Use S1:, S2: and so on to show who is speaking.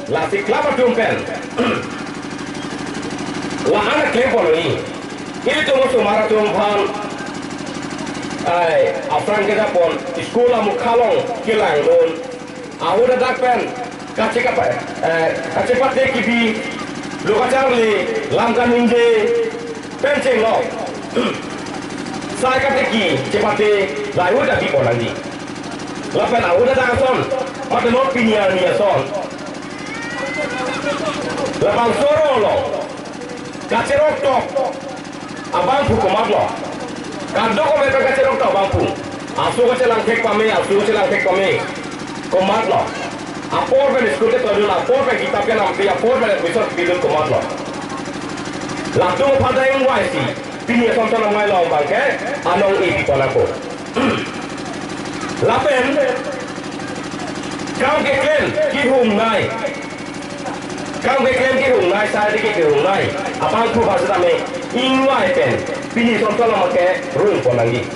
S1: la si klapa tumpen la anak klepon ini itu musuh marah tumpan afran kita pun sekolah mukhalong kilang don aku dah dakpen kace pate kibi lo kacang langkan ninje penceng lo saya kata ki cepate lalu dah di lagi lapen aku dah dah son mata not pinian ni son lapang soro lo kace roktok abang hukumat lo kado ko mereka kace roktok bangku asu kace langkek pame komat lo apor ben skute to dula apor ben kitab ke nampi apor ben episode bidul komat lo langsung pada yang waisi pini sonton namai lo bangke anong ipi kolako lapen kau keklen ki hum nai saya dikit ki hum nai apang ku pasal me ingwai pen pini sonton namake rung ponangi